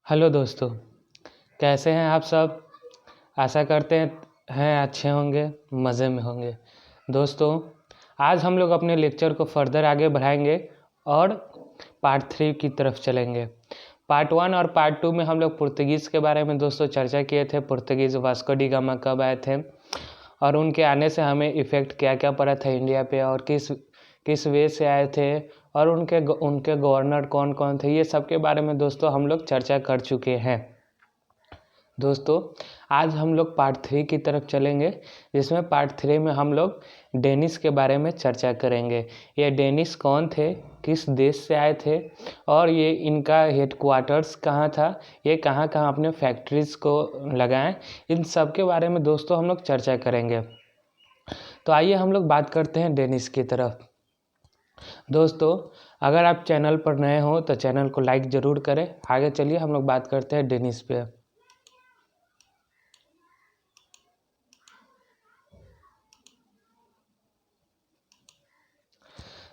Hello दोस्तों, कैसे हैं आप सब। आशा करते हैं अच्छे होंगे, मज़े में होंगे। दोस्तों, आज हम लोग अपने लेक्चर को फर्दर आगे बढ़ाएंगे और पार्ट 3 की तरफ चलेंगे। पार्ट 1 और पार्ट 2 में हम लोग पुर्तगीज़ के बारे में दोस्तों चर्चा किए थे। पुर्तगीज़ वास्को डी गामा कब आए थे और उनके आने से हमें इफ़ेक्ट क्या क्या पड़ा था इंडिया पे, और किस वे से आए थे, और उनके गवर्नर कौन कौन थे, ये सब के बारे में दोस्तों हम लोग चर्चा कर चुके हैं। दोस्तों, आज हम लोग पार्ट 3 की तरफ चलेंगे, जिसमें पार्ट 3 में हम लोग डेनिस के बारे में चर्चा करेंगे। ये डेनिस कौन थे, किस देश से आए थे, और ये इनका हेडक्वार्टर्स कहाँ था, ये कहाँ कहाँ अपने फैक्ट्रीज़ को लगाएं, इन सब के बारे में दोस्तों हम लोग चर्चा करेंगे। तो आइए हम लोग बात करते हैं डेनिस की तरफ। दोस्तों, अगर आप चैनल पर नए हो तो चैनल को लाइक ज़रूर करें। आगे चलिए हम लोग बात करते हैं डेनिस पे।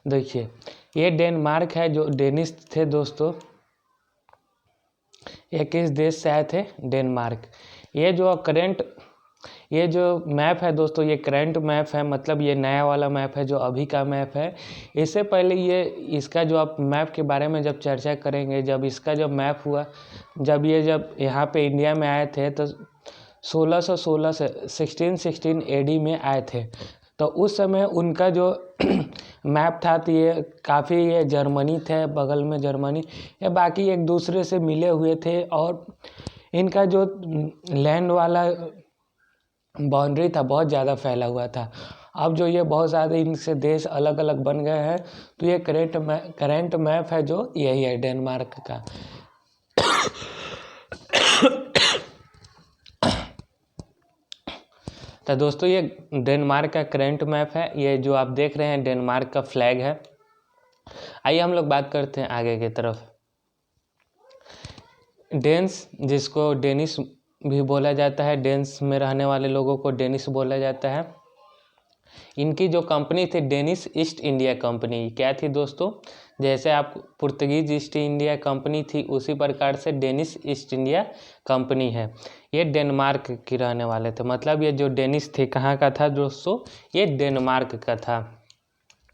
देखिए, ये डेनमार्क है, जो डेनिस थे दोस्तों। ये किस देश से आए थे? डेनमार्क। ये जो मैप है दोस्तों, ये करंट मैप है, मतलब ये नया वाला मैप है जो अभी का मैप है। इससे पहले इसका जो आप मैप के बारे में जब चर्चा करेंगे, जब इसका जब मैप हुआ, जब यहाँ पे इंडिया में आए थे तो 1616 से 1616 एडी में आए थे। तो उस समय उनका जो मैप था, तो ये जर्मनी थे, बगल में जर्मनी, ये बाकी एक दूसरे से मिले हुए थे, और इनका जो लैंड वाला बाउंड्री था बहुत ज़्यादा फैला हुआ था। अब जो ये बहुत ज़्यादा इनसे देश अलग अलग बन गए हैं, तो ये करेंट मैप है जो यही है डेनमार्क का। तो दोस्तों, ये डेनमार्क का करंट मैप है। ये जो आप देख रहे हैं डेनमार्क का फ्लैग है। आइए हम लोग बात करते हैं आगे की तरफ। डेन्स, जिसको डेनिस भी बोला जाता है, डेन्स में रहने वाले लोगों को डेनिस बोला जाता है। इनकी जो कंपनी थी डेनिस ईस्ट इंडिया कंपनी, क्या थी दोस्तों? जैसे आप पुर्तगीज ईस्ट इंडिया कंपनी थी, उसी प्रकार से डेनिस ईस्ट इंडिया कंपनी है। ये डेनमार्क के रहने वाले थे। मतलब ये जो डेनिस थे कहाँ का था दोस्तों? ये डेनमार्क का था।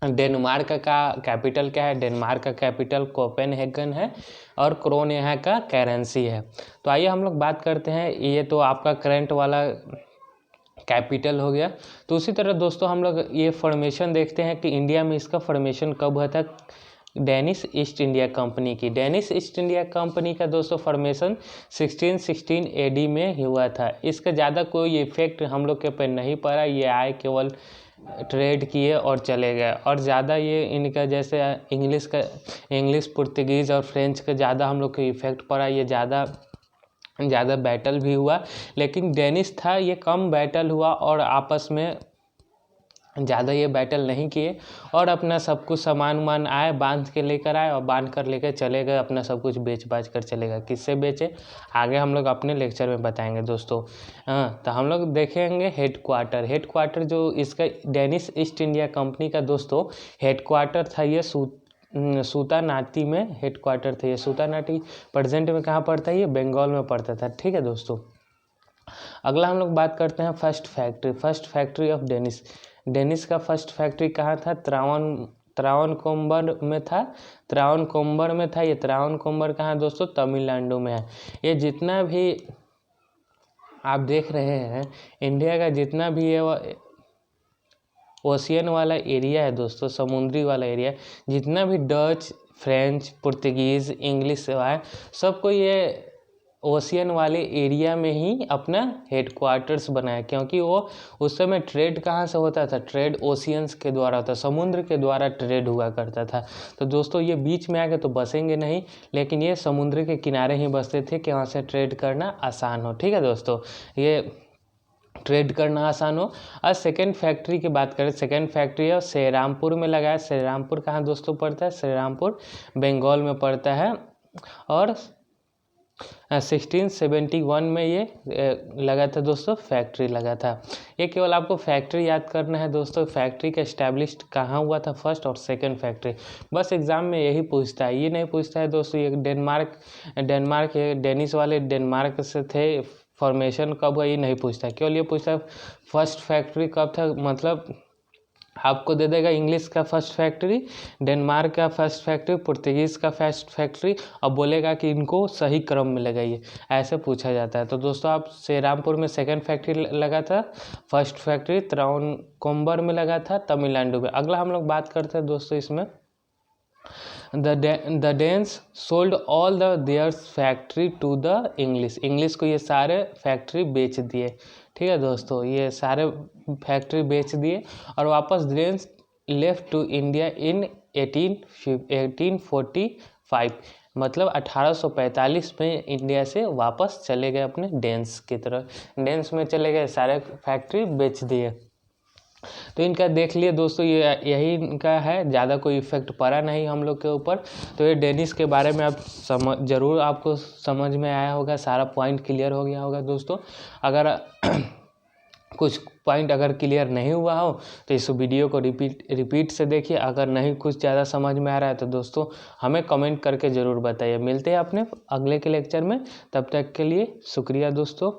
डेनमार्क का कैपिटल क्या है? डेनमार्क का कैपिटल कोपेनहेगन है, और क्रोन यहाँ का करेंसी है। तो आइए हम लोग बात करते हैं। ये तो आपका करंट वाला कैपिटल हो गया। तो उसी तरह दोस्तों हम लोग ये फॉर्मेशन देखते हैं कि इंडिया में इसका फॉर्मेशन कब हुआ था। डेनिस ईस्ट इंडिया कंपनी की, डेनिस ईस्ट इंडिया कंपनी का दोस्तों फॉर्मेशन 1616 एडी में हुआ था। इसका ज़्यादा कोई इफेक्ट हम लोग के पे नहीं पड़ा। ये आए, केवल ट्रेड किए और चले गए, और ज़्यादा ये इनका जैसे इंग्लिश, पुर्तगीज़ और फ्रेंच का ज़्यादा हम लोग को इफेक्ट पड़ा। ये ज़्यादा बैटल भी हुआ, लेकिन डेनिस था ये कम बैटल हुआ, और आपस में ज़्यादा ये बैटल नहीं किए, और अपना सब कुछ सामान आए, बांध के लेकर आए और बांध कर लेकर चले गए, अपना सब कुछ बेच बाच कर चले गए। किससे बेचे, आगे हम लोग अपने लेक्चर में बताएंगे दोस्तों। तो हम लोग देखेंगे हेडक्वार्टर जो इसका डेनिस ईस्ट इंडिया कंपनी का दोस्तों हेडक्वार्टर था, ये सूतानाटी में हेडक्वार्टर था। ये सूतानाटी प्रेजेंट में कहाँ पड़ता है? ये बंगाल में पड़ता था। ठीक है दोस्तों, अगला हम लोग बात करते हैं फर्स्ट फैक्ट्री ऑफ डेनिस का फर्स्ट फैक्ट्री कहाँ था? त्रावणकोम्बर में था। ये त्रावणकोम्बर कहाँ दोस्तों? तमिलनाडु में है। ये जितना भी आप देख रहे हैं, इंडिया का जितना भी ये ओशियन वाला एरिया है दोस्तों, समुद्री वाला एरिया, जितना भी डच, फ्रेंच, पुर्तगीज़, इंग्लिश सेवाएं, सबको ये ओशियन वाले एरिया में ही अपना हेडक्वार्टर्स बनाया, क्योंकि वो उस समय ट्रेड कहाँ से होता था? ट्रेड ओशियंस के द्वारा होता, समुद्र के द्वारा ट्रेड हुआ करता था। तो दोस्तों ये बीच में आके तो बसेंगे नहीं, लेकिन ये समुद्र के किनारे ही बसते थे कि वहाँ से ट्रेड करना आसान हो। ठीक है दोस्तों, ये ट्रेड करना आसान हो। और सेकेंड फैक्ट्री की बात करें, सेकेंड फैक्ट्री है श्रीरामपुर में लगाया। श्रीरामपुर कहाँ दोस्तों पड़ता है? श्रीरामपुर बंगाल में पड़ता है। और 1671 में ये लगा था दोस्तों, फैक्ट्री लगा था। ये केवल आपको फैक्ट्री याद करना है दोस्तों, फैक्ट्री का इस्टेब्लिश कहाँ हुआ था, फर्स्ट और सेकंड फैक्ट्री। बस एग्जाम में यही पूछता है, ये नहीं पूछता है दोस्तों ये डेनमार्क डेनिस वाले डेनमार्क से थे, फॉर्मेशन कब हुआ ये नहीं पूछता है, केवल ये पूछता है फर्स्ट फैक्ट्री कब था। मतलब आपको दे देगा इंग्लिश का फर्स्ट फैक्ट्री, डेनमार्क का फर्स्ट फैक्ट्री, पुर्तगीज़ का फर्स्ट फैक्ट्री, अब बोलेगा कि इनको सही क्रम में लगाइए, ऐसे पूछा जाता है। तो दोस्तों आप श्रीरामपुर में सेकंड फैक्ट्री लगा था, फर्स्ट फैक्ट्री त्रावणकोर में लगा था तमिलनाडु में। अगला हम लोग बात करते हैं दोस्तों इसमें, the Danes sold all their factory to the English को ये सारे फैक्ट्री बेच दिए। ठीक है दोस्तों, ये सारे फैक्ट्री बेच दिए और वापस Danes left to India in 1845, मतलब 1845 में इंडिया से वापस चले गए अपने डेन्स की तरफ, डेन्स में चले गए, सारे फैक्ट्री बेच दिए। तो इनका देख लिए दोस्तों, ये यही इनका है, ज़्यादा कोई इफेक्ट पड़ा नहीं हम लोग के ऊपर। तो ये डेनिस के बारे में आप ज़रूर आपको समझ में आया होगा, सारा पॉइंट क्लियर हो गया होगा दोस्तों। अगर कुछ पॉइंट अगर क्लियर नहीं हुआ हो तो इस वीडियो को रिपीट से देखिए। अगर नहीं कुछ ज़्यादा समझ में आ रहा है तो दोस्तों हमें कमेंट करके ज़रूर बताइए। मिलते हैं अपने अगले के लेक्चर में, तब तक के लिए शुक्रिया दोस्तों।